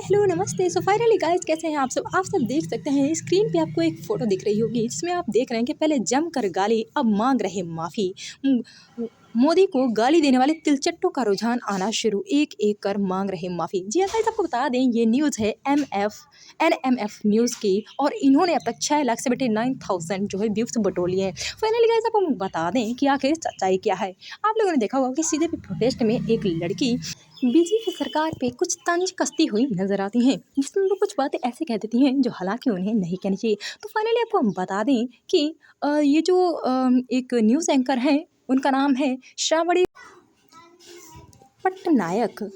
Hello नमस्ते। So finally guys, कैसे हैं आप सब देख सकते हैं स्क्रीन पे आपको एक फ़ोटो दिख रही होगी जिसमें आप देख रहे हैं कि पहले जमकर गाली अब मांग रहे माफ़ी। मोदी को गाली देने वाले तिलचट्टों का रुझान आना शुरू, एक एक कर मांग रहे माफ़ी। जी हाँ गाइस, आपको बता दें ये न्यूज़ है एनएमएफ न्यूज़ की और इन्होंने अब तक 6,79,000 जो है व्यूज़ बटोर हैं। फाइनली गाइस, आपको बता दें कि आखिर सच्चाई क्या है। आप लोगों ने देखा होगा कि सीधे प्रोटेस्ट में एक लड़की बीजेपी सरकार पे कुछ तंज कसती हुई नजर आती हैं, जिसमें वो कुछ बातें ऐसे कह देती हैं जो हालांकि उन्हें नहीं कहनी चाहिए। तो फाइनली आपको हम बता दें कि ये जो एक न्यूज़ एंकर हैं, उनका नाम है श्रावणी पट्टनायक।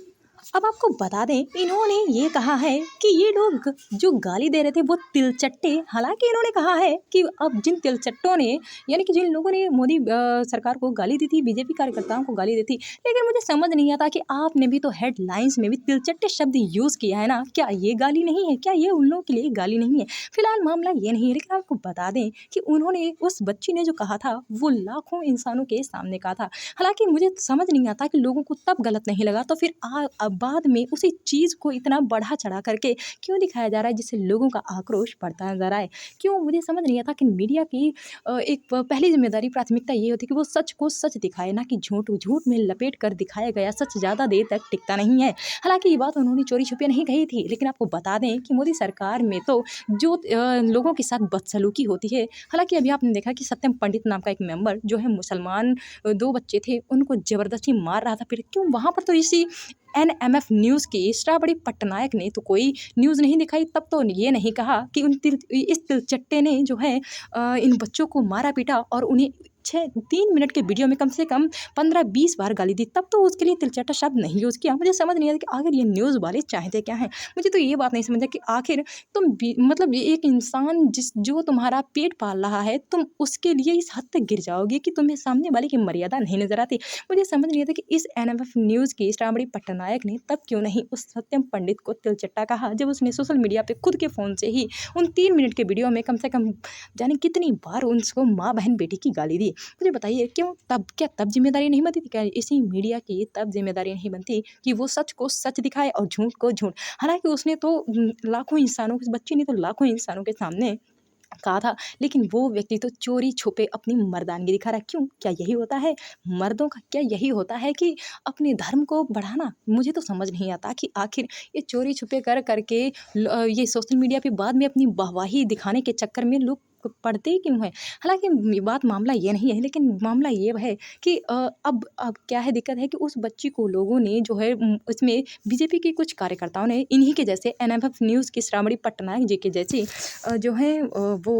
अब आपको बता दें इन्होंने ये कहा है कि ये लोग जो गाली दे रहे थे वो तिलचट्टे। हालांकि इन्होंने कहा है कि अब जिन तिलचट्टों ने, यानी कि जिन लोगों ने मोदी सरकार को गाली दी थी, बीजेपी कार्यकर्ताओं को गाली दी थी, लेकिन मुझे समझ नहीं आता कि आपने भी तो हेडलाइंस में भी तिलचट्टे शब्द यूज़ किया है ना। क्या ये गाली नहीं है? क्या ये उन लोगों के लिए गाली नहीं है? फिलहाल मामला ये नहीं है, लेकिन आपको बता दें कि उन्होंने, उस बच्ची ने जो कहा था वो लाखों इंसानों के सामने कहा था। हालांकि मुझे समझ नहीं आता कि लोगों को तब गलत नहीं लगा तो फिर अब बाद में उसी चीज़ को इतना बढ़ा चढ़ा करके क्यों दिखाया जा रहा है, जिससे लोगों का आक्रोश बढ़ता नजर आए। क्यों, मुझे समझ नहीं आता कि मीडिया की एक पहली जिम्मेदारी, प्राथमिकता ये होती है कि वो सच को सच दिखाए, ना कि झूठ झूठ में लपेट कर दिखाया गया सच ज़्यादा देर तक टिकता नहीं है। हालांकि ये बात उन्होंने चोरी छुपे नहीं कही थी, लेकिन आपको बता दें कि मोदी सरकार में तो जो लोगों के साथ बदसलूकी होती है। हालांकि अभी आपने देखा कि सत्यम पंडित नाम का एक मेंबर जो है मुसलमान, दो बच्चे थे, उनको ज़बरदस्ती मार रहा था। फिर क्यों वहाँ पर तो इसी एनएमएफ न्यूज़ की श्रावणी पट्टनायक ने तो कोई न्यूज़ नहीं दिखाई, तब तो ये नहीं कहा कि इस तिलचट्टे ने जो है इन बच्चों को मारा पीटा और उन्हें 3 मिनट के वीडियो में कम से कम 15-20 बार गाली दी, तब तो उसके लिए तिलचट्टा शब्द नहीं यूज़ किया। मुझे समझ नहीं आता कि आखिर ये न्यूज़ वाले चाहते क्या हैं। मुझे तो ये बात नहीं समझ कि आखिर तुम मतलब ये एक इंसान जो तुम्हारा पेट पाल रहा है, तुम उसके लिए इस हद तक गिर जाओगे कि तुम्हें सामने वाले की मर्यादा नहीं नजर आती। मुझे समझ नहीं आता कि इस एनएमएफ न्यूज़ की श्रावणी पट्टनायक ने तब क्यों नहीं उस सत्यम पंडित को तिलचट्टा कहा, जब उसने सोशल मीडिया पे खुद के फ़ोन से ही उन 3 मिनट के वीडियो में कम से कम जाने कितनी बार उनको माँ बहन बेटी की गाली दी। मुझे बताइए क्यों तब, क्या तब जिम्मेदारी नहीं बनती थी? क्या इसी मीडिया की तब जिम्मेदारी नहीं बनती कि वो सच को सच दिखाए और झूठ को झूठ? हालांकि उसने तो लाखों इंसानों, उस बच्ची ने तो लाखों इंसानों के सामने कहा था, लेकिन वो व्यक्ति तो चोरी छुपे अपनी मर्दानगी दिखा रहा है। क्यों? क्या यही होता है मर्दों का? क्या यही होता है कि अपने धर्म को बढ़ाना? मुझे तो समझ नहीं आता कि आखिर ये चोरी छुपे कर करके ये सोशल मीडिया पे बाद में अपनी वाहवाही दिखाने के चक्कर में लोग पढ़ते ही क्यों हैं। हालांकि मामला ये नहीं है, लेकिन मामला ये है कि अब क्या है, दिक्कत है कि उस बच्ची को लोगों ने जो है उसमें बीजेपी के कुछ कार्यकर्ताओं ने, इन्हीं के जैसे एनएमएफ न्यूज़ की श्रावणी पट्टनायक जी के जैसे जो है वो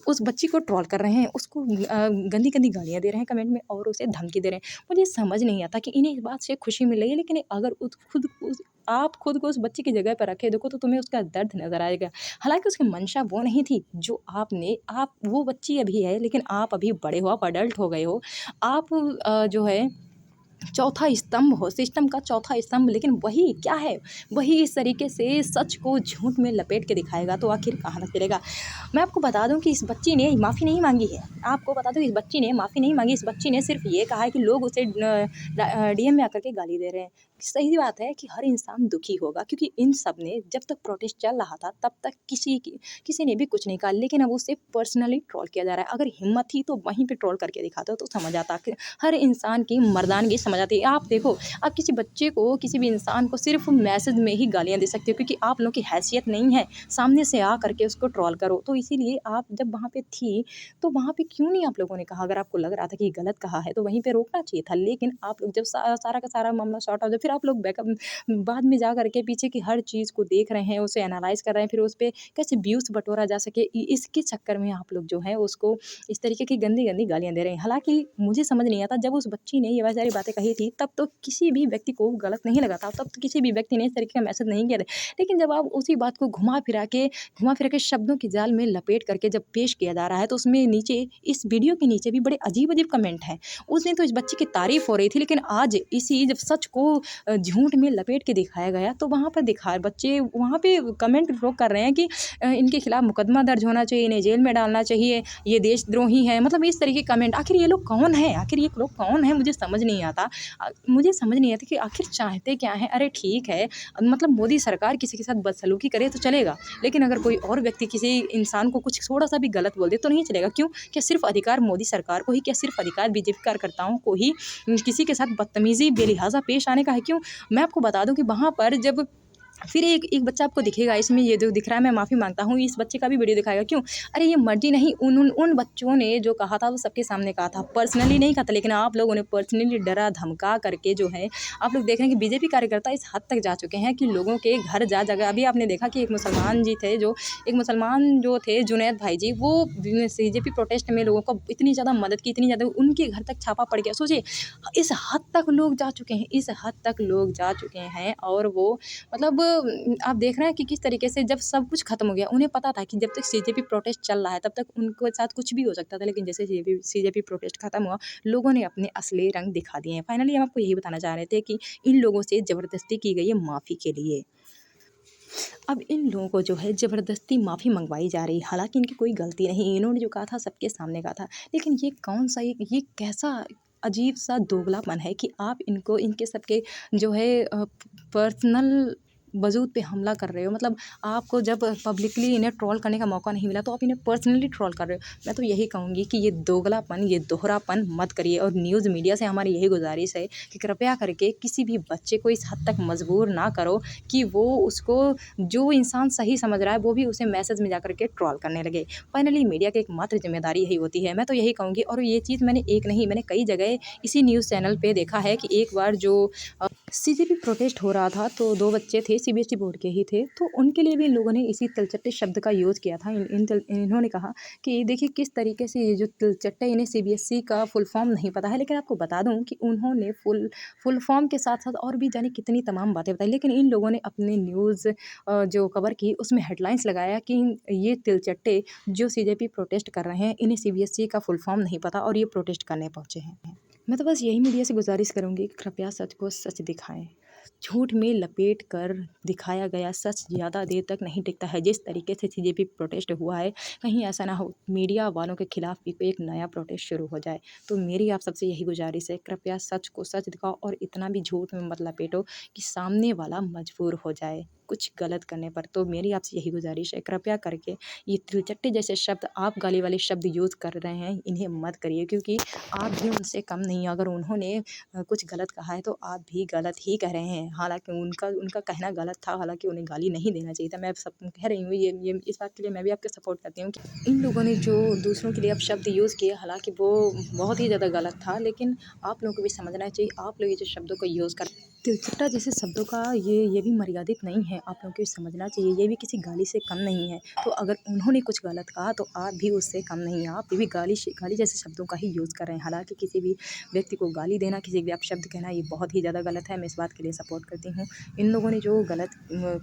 उस बच्ची को ट्रोल कर रहे हैं, उसको गंदी गंदी गालियाँ दे रहे हैं कमेंट में और उसे धमकी दे रहे हैं। मुझे समझ नहीं आता कि इन्हें इस बात से खुशी मिल रही है, लेकिन अगर आप खुद को उस बच्ची की जगह पर रखे देखो तो तुम्हें उसका दर्द नजर आएगा। हालांकि उसकी मंशा वो नहीं थी जो आप वो बच्ची अभी है, लेकिन आप अभी बड़े हो, आप अडल्ट हो गए हो। आप जो है चौथा स्तंभ हो, सिस्टम का चौथा स्तंभ, लेकिन वही क्या है, वही इस तरीके से सच को झूठ में लपेट के दिखाएगा तो आखिर कहाँ तक चलेगा। मैं आपको बता दूं कि इस बच्ची ने माफ़ी नहीं मांगी है। आपको बता दूं इस बच्ची ने माफ़ी नहीं मांगी। इस बच्ची ने सिर्फ ये कहा है कि लोग उसे डीएम में आकर के गाली दे रहे हैं। सही बात है कि हर इंसान दुखी होगा, क्योंकि इन सब ने जब तक प्रोटेस्ट चल रहा था तब तक किसी ने भी कुछ नहीं कहा, लेकिन अब उसे पर्सनली ट्रोल किया जा रहा है। अगर हिम्मत थी तो वहीं पे ट्रोल करके दिखाते हो तो समझ आता कि हर इंसान की मर्दानगी समझ आती है। आप देखो, आप किसी बच्चे को, किसी भी इंसान को सिर्फ मैसेज में ही गालियाँ दे सकते हो, क्योंकि आप लोगों की हैसियत नहीं है सामने से आ करके उसको ट्रोल करो। तो इसीलिए आप जब वहाँ पे थी तो वहाँ पे क्यों नहीं आप लोगों ने कहा? अगर आपको लग रहा था कि गलत कहा है तो वहीं पे रोकना चाहिए था। लेकिन आप लोग जब सारा का सारा मामला सॉर्ट आउट हो, फिर आप लोग बैकअप बाद में जा करके पीछे की हर चीज़ को देख रहे हैं, उसे एनालाइज कर रहे हैं, फिर उस पर कैसे व्यूज़ बटोरा जा सके, इसके चक्कर में आप लोग जो है उसको इस तरीके की गंदी गंदी गालियाँ दे रहे हैं। हालांकि मुझे समझ नहीं आता, जब उस बच्ची ने ये सारी बातें कही थी तब तो किसी भी व्यक्ति को गलत नहीं लगा था, तब तो किसी भी व्यक्ति ने इस तरीके का मैसेज नहीं किया था। लेकिन जब आप उसी बात को घुमा फिरा के शब्दों के जाल में लपेट करके जब पेश किया जा रहा है, तो उसमें नीचे, इस वीडियो के नीचे भी बड़े अजीब अजीब कमेंट हैं। उस दिन तो इस बच्ची की तारीफ हो रही थी, लेकिन आज इसी जब सच को झूठ में लपेट के दिखाया गया, तो वहाँ पर बच्चे वहाँ पे कमेंट लोग कर रहे हैं कि इनके खिलाफ मुकदमा दर्ज होना चाहिए, इन्हें जेल में डालना चाहिए, ये देशद्रोही है। मतलब इस तरीके के कमेंट। आखिर ये लोग कौन है? आखिर ये लोग कौन है? मुझे समझ नहीं आता। मुझे समझ नहीं आता कि आखिर चाहते क्या हैं? अरे ठीक है, मतलब मोदी सरकार किसी के साथ बदसलूकी करे तो चलेगा, लेकिन अगर कोई और व्यक्ति किसी इंसान को कुछ थोड़ा सा भी गलत बोल दे तो नहीं चलेगा। क्यों? क्या सिर्फ अधिकार मोदी सरकार को ही, क्या सिर्फ अधिकार बीजेपी कार्यकर्ताओं को ही किसी के साथ बदतमीजी बेलिहाजा पेश आने का है? क्यों? मैं आपको बता दूं कि वहाँ पर जब फिर एक एक बच्चा आपको दिखेगा, इसमें ये जो दिख रहा है, मैं माफ़ी मांगता हूँ, इस बच्चे का भी वीडियो दिखाएगा। क्यों? अरे ये मर्जी नहीं, उन बच्चों ने जो कहा था वो सबके सामने कहा था, पर्सनली नहीं कहा था, लेकिन आप लोगों ने पर्सनली डरा धमका करके जो है, आप लोग देख रहे हैं कि बीजेपी कार्यकर्ता इस हद तक जा चुके हैं कि लोगों के घर जा जगह। अभी आपने देखा कि एक मुसलमान जो थे जुनैद भाई जी, वो बीजेपी प्रोटेस्ट में लोगों को इतनी ज़्यादा मदद की, इतनी ज़्यादा, उनके घर तक छापा पड़ गया। सोचिए इस हद तक लोग जा चुके हैं, इस हद तक लोग जा चुके हैं। और वो मतलब आप देख रहे हैं कि किस तरीके से जब सब कुछ खत्म हो गया, उन्हें पता था कि जब तक सीजेपी प्रोटेस्ट चल रहा है तब तक उनके साथ कुछ भी हो सकता था, लेकिन जैसे सीजेपी प्रोटेस्ट खत्म हुआ, लोगों ने अपने असली रंग दिखा दिए हैं। फाइनली हम आपको यही बताना चाह रहे थे कि इन लोगों से ज़बरदस्ती की गई है माफ़ी के लिए। अब इन लोगों को जो है ज़बरदस्ती माफ़ी मंगवाई जा रही है, हालाँकि इनकी कोई गलती नहीं, इन्होंने जो कहा था सबके सामने कहा था। लेकिन ये कौन सा ये कैसा अजीब-सा दोगलापन है कि आप इनको इनके सबके जो है पर्सनल वजूद पे हमला कर रहे हो। मतलब आपको जब पब्लिकली इन्हें ट्रोल करने का मौका नहीं मिला, तो आप इन्हें पर्सनली ट्रोल कर रहे हो। मैं तो यही कहूँगी कि ये दोगलापन, ये दोहरापन मत करिए। और न्यूज़ मीडिया से हमारी यही गुज़ारिश है कि कृपया करके किसी भी बच्चे को इस हद तक मजबूर ना करो कि वो उसको, जो इंसान सही समझ रहा है, वो भी उसे मैसेज में जाकर के ट्रोल करने लगे। फाइनली मीडिया की एकमात्र जिम्मेदारी यही होती है। मैं तो यही कहूँगी, और ये चीज़ मैंने एक नहीं, मैंने कई जगह इसी न्यूज़ चैनल पे देखा है कि एक बार जो सीजेपी प्रोटेस्ट हो रहा था, तो 2 बच्चे थे, सीबीएसई बोर्ड के ही थे, तो उनके लिए भी इन लोगों ने इसी तिलचट्टे शब्द का यूज़ किया था। इन्होंने कहा कि देखिए किस तरीके से ये जो तिलचट्टे, इन्हें सीबीएसई का फुल फॉर्म नहीं पता है, लेकिन आपको बता दूं कि उन्होंने फुल फॉर्म के साथ साथ और भी जाने कितनी तमाम बातें बताई, लेकिन इन लोगों ने अपने न्यूज़ जो कवर की उसमें हेडलाइंस लगाया कि ये तिलचट्टे जो सीजेपी प्रोटेस्ट कर रहे हैं, इन्हें सीबीएसई का फुल फॉर्म नहीं पता और ये प्रोटेस्ट करने पहुँचे हैं। मैं तो बस यही मीडिया से गुजारिश करूँगी कि कृपया सच को सच दिखाएं। झूठ में लपेट कर दिखाया गया सच ज़्यादा देर तक नहीं टिकता है। जिस तरीके से सीजेपी प्रोटेस्ट हुआ है, कहीं ऐसा ना हो मीडिया वालों के खिलाफ भी कोई एक नया प्रोटेस्ट शुरू हो जाए। तो मेरी आप सबसे यही गुजारिश है, कृपया सच को सच दिखाओ और इतना भी झूठ में मत लपेटो कि सामने वाला मजबूर हो जाए कुछ गलत करने पर। तो मेरी आपसे यही गुजारिश है, कृपया करके ये तिलचट्टे जैसे शब्द, आप गाली वाले शब्द यूज़ कर रहे हैं, इन्हें मत करिए, क्योंकि आप भी उनसे कम नहीं। अगर उन्होंने कुछ गलत कहा है तो आप भी गलत ही कह रहे हैं। हालाँकि उनका उनका कहना गलत था, हालाँकि उन्हें गाली नहीं देना चाहिए था। मैं अब सब कह रही हूँ, ये इस बात के लिए मैं भी आपको सपोर्ट करती हूँ कि इन लोगों ने जो दूसरों के लिए अब शब्द यूज़ किए, हालाँकि वो बहुत ही ज़्यादा गलत था, लेकिन आप लोगों को भी समझना चाहिए, आप लोग ये जो शब्दों को यूज़ कर तिलचट्टा जैसे शब्दों का ये भी मर्यादित नहीं है, आप लोगों को समझना चाहिए, ये भी किसी गाली से कम नहीं है। तो अगर उन्होंने कुछ गलत कहा तो आप भी उससे कम नहीं हैं, आप भी गाली जैसे शब्दों का ही यूज़ कर रहे हैं। हालाँकि किसी भी व्यक्ति को गाली देना, किसी भी अपशब्द कहना, ये बहुत ही ज़्यादा गलत है। मैं इस बात के लिए सपोर्ट करती हूँ। इन लोगों ने जो गलत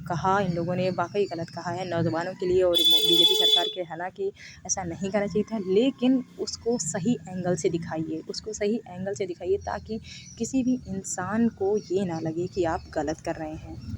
कहा, इन लोगों ने वाक़ई गलत कहा है नौजवानों के लिए और बीजेपी सरकार के। हालाँकि ऐसा नहीं करना चाहिए था, लेकिन उसको सही एंगल से दिखाइए, ताकि किसी भी इंसान को ये ना लगे कि आप गलत कर रहे हैं।